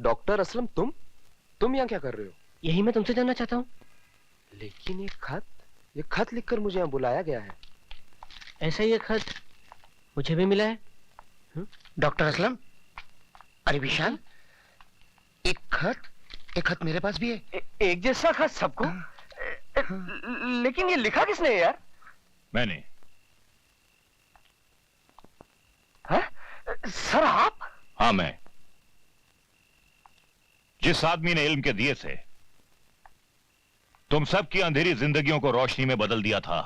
Doctor Aslam, तुम यहाँ क्या कर रहे हो? यही मैं तुमसे जानना चाहता हूँ। लेकिन ये खत लिखकर मुझे यहाँ बुलाया गया है। ऐसा ही एक खत मुझे भी मिला है। डॉक्टर असलम, अरे विशाल, एक खत मेरे पास भी है। एक जैसा खत सबको? लेकिन ये लिखा किसने है यार? मैंने। है? सर आप? हाँ मैं। जिस आदमी ने इल्म के दिए से तुम सबकी अंधेरी जिंदगियों को रोशनी में बदल दिया था,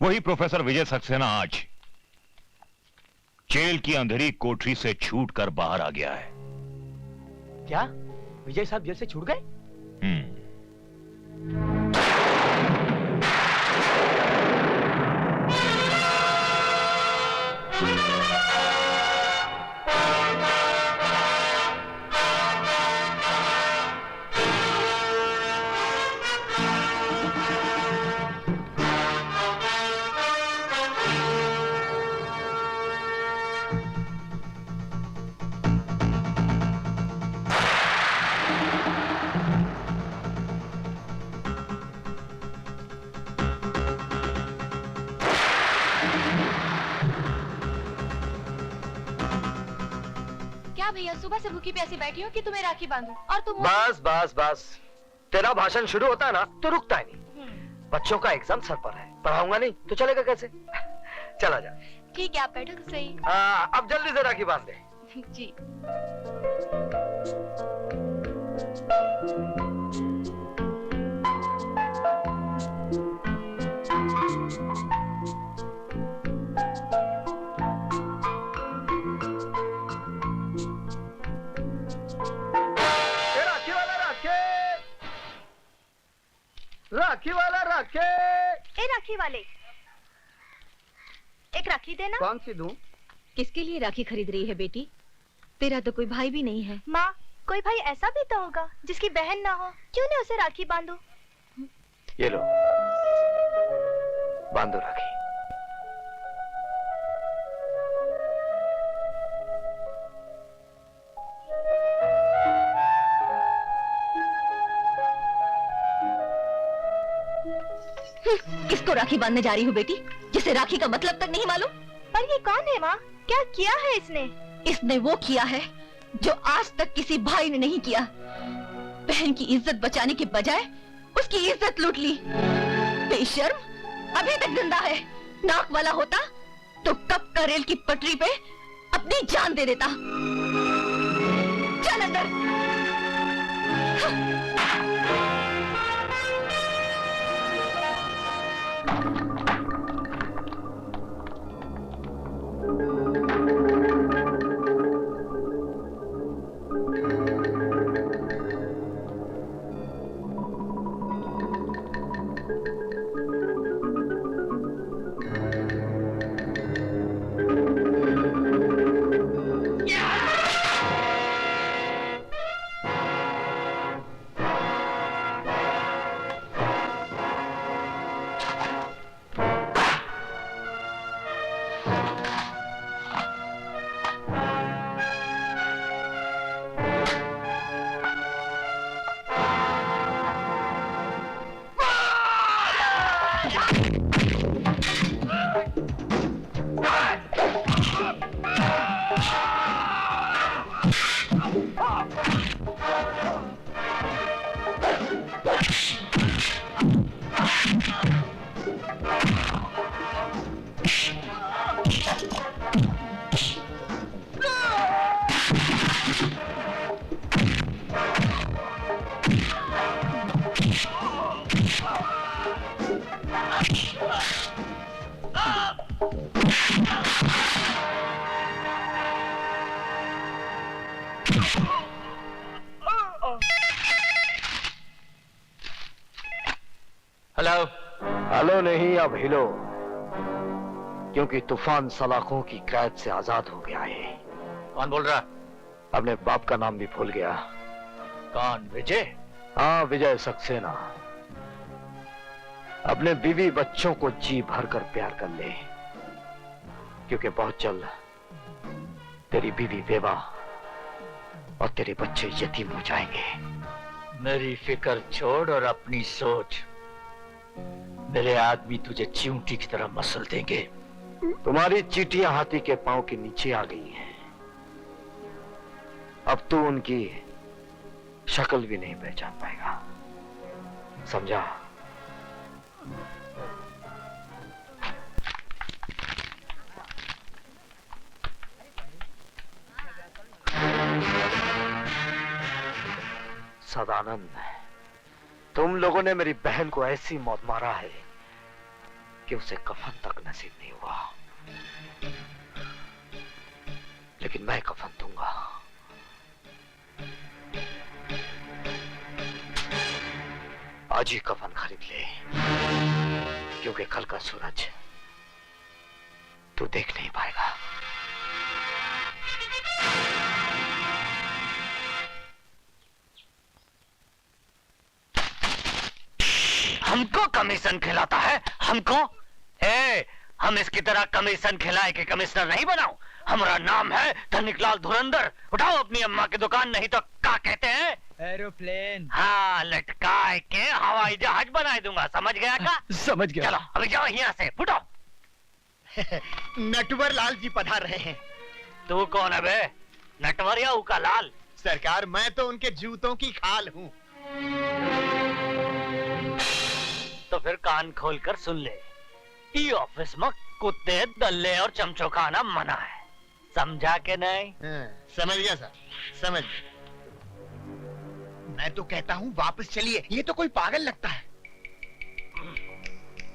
वही प्रोफेसर विजय सक्सेना आज जेल की अंधेरी कोठरी से छूटकर बाहर आ गया है। क्या विजय साहब जेल से छूट गए? क्या भैया सुबह से भूखी प्यासी बैठी हो कि तुम्हें राखी बांधूं? और तुम बस बस बस, तेरा भाषण शुरू होता है ना तो रुकता ही नहीं। बच्चों का एग्जाम सर पर है, पढ़ाऊंगा नहीं तो चलेगा कैसे? चला जा। ठीक है, आप बैठो तो सही। अब जल्दी से राखी बांध दे। जी। राखी वाला राखे। ए राखी वाले, एक राखी देना। कौन सी दूं? किसके लिए राखी खरीद रही है बेटी? तेरा तो कोई भाई भी नहीं है। माँ, कोई भाई ऐसा भी तो होगा जिसकी बहन ना हो, क्यों नहीं उसे राखी बांधो? ये लो, बांधो राखी। किसको राखी बांधने जा रही हूँ बेटी, जिसे राखी का मतलब तक नहीं मालूम? पर ये कौन है माँ? क्या किया है इसने? इसने वो किया है जो आज तक किसी भाई ने नहीं किया। बहन की इज्जत बचाने के बजाय उसकी इज्जत लूट ली। बेशर्म, अभी तक जिंदा है। नाक वाला होता तो कब का रेल की पटरी पे अपनी जान दे देता। चल अंदर। हेलो। हेलो नहीं, अब हिलो, क्योंकि तूफान सलाखों की कैद से आजाद हो गया है। कौन बोल रहा? अपने बाप का नाम भी भूल गया। कौन? विजय? हाँ, विजय सक्सेना। अपने बीवी बच्चों को जी भर कर प्यार कर ले, क्योंकि बहुत जल्द तेरी बीवी बेवा और तेरे बच्चे यतीम हो जाएंगे। मेरी फिक्र छोड़ और अपनी सोच। मेरे आदमी तुझे चींटी की तरह मसल देंगे। तुम्हारी चींटियां हाथी के पांव के नीचे आ गई हैं। अब तू उनकी शक्ल भी नहीं पहचान पाएगा, समझा? सदानंद, तुम लोगों ने मेरी बहन को ऐसी मौत मारा है कि उसे कफन तक नसीब नहीं हुआ, लेकिन मैं कफन दूंगा। आज ही कफन खरीद ले, क्योंकि कल का सूरज तू देख नहीं पाएगा। हमको कमीशन खिलाता है? हमको? हम इसकी तरह कमीशन खिलाए के कमिश्नर नहीं बनाओ। हमारा नाम है धनिकलाल धुरंधर। उठाओ अपनी अम्मा की दुकान, नहीं तो क्या कहते हैं? एरोप्लेन। हाँ, लटकाए के हवाई जहाज बना दूंगा। समझ गया का? समझ गया। चलो अभी जाओ यहाँ से, फुटो। नटवर लाल जी पधार रहे हैं। तू कौन है बे? नटवर या उका लाल? सरकार, मैं तो उनके जूतों की खाल हूँ। तो फिर कान खोल कर सुन ले, ई ऑफिस में कुत्ते, दल्ले और चमचो खाना मना है। समझा के नहीं? समझ गया सर, समझ गया। मैं तो कहता हूँ वापस चलिए, ये तो कोई पागल लगता है।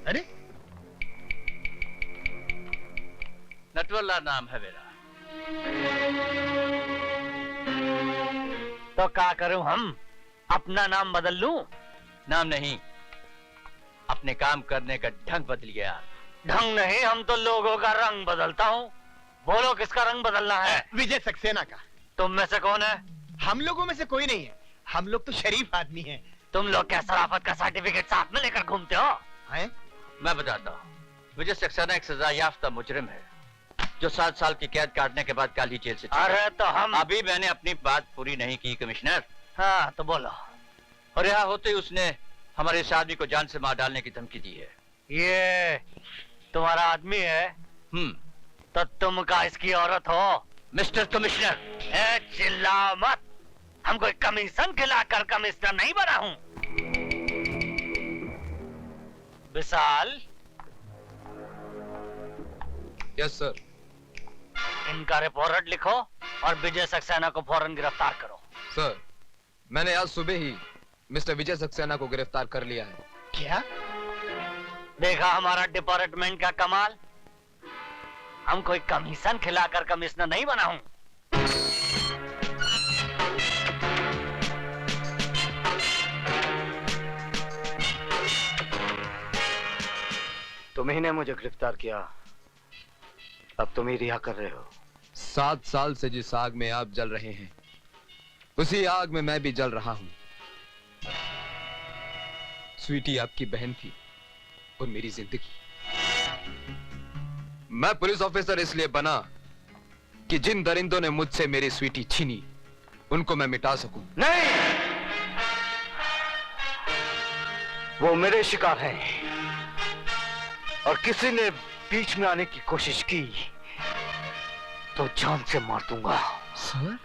अरे नटवरलाल नाम है मेरा। तो क्या करूं हम? अपना नाम बदल लूं? नाम नहीं, अपने काम करने का ढंग बदल गया। ढंग नहीं, हम तो लोगों का रंग बदलता हूँ। बोलो किसका रंग बदलना है? विजय सक्सेना का। तुम में से कौन है? हम लोगों में से कोई नहीं है, हम लोग तो शरीफ आदमी हैं। तुम लोग क्या शराफत का सर्टिफिकेट साथ में लेकर घूमते हो? हैं? मैं बताता हूँ, विजय सक्सेना एक सजा याफ्ता मुजरिम है जो 7 साल की कैद काटने के बाद काल ही जेल से छूटा। अरे तो हम अभी मैंने अपनी बात पूरी नहीं की कमिश्नर। हाँ तो बोलो। और यहाँ होते ही उसने हमारे इस आदमी को जान से मार डालने की धमकी दी है। ये तुम्हारा आदमी है? तो तुम का इसकी औरत हो? मिस्टर कमिश्नर, चिल्ला मत। हम कोई कमीशन खिलाकर कमिश्नर नहीं बना हूँ। विशाल। Yes sir. इनका रिपोर्ट लिखो और विजय सक्सेना को फौरन गिरफ्तार करो। सर, मैंने आज सुबह ही मिस्टर विजय सक्सेना को गिरफ्तार कर लिया है। क्या? देखा हमारा डिपार्टमेंट का कमाल? हम कोई कमीशन खिलाकर कमिश्नर नहीं बना हूं। तुम्ही ने मुझे गिरफ्तार किया, अब तुम ही रिहा कर रहे हो। 7 साल से जिस आग में आप जल रहे हैं, उसी आग में मैं भी जल रहा हूं। स्वीटी आपकी बहन थी और मेरी जिंदगी। मैं पुलिस ऑफिसर इसलिए बना कि जिन दरिंदों ने मुझसे मेरी स्वीटी छीनी, उनको मैं मिटा सकूं। नहीं, वो मेरे शिकार हैं और किसी ने बीच में आने की कोशिश की तो जान से मार दूंगा। सर?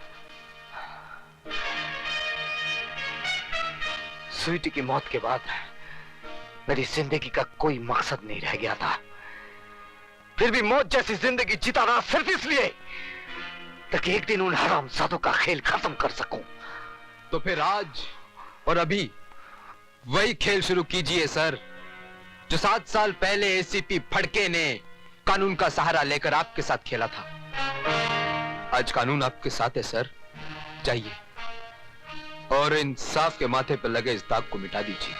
स्वीटी की मौत के बाद मेरी जिंदगी का कोई मकसद नहीं रह गया था। फिर भी मौत जैसी जिंदगी जीता रहा सिर्फ इसलिए ताकि एक दिन उन हरामजादों का खेल खत्म कर सकूं। तो फिर आज और अभी वही खेल शुरू कीजिए सर, जो 7 साल पहले एसीपी फड़के ने कानून का सहारा लेकर आपके साथ खेला था। आज कानून आपके साथ है सर, जाइए और इंसाफ के माथे पर लगे इस दाग को मिटा दीजिए।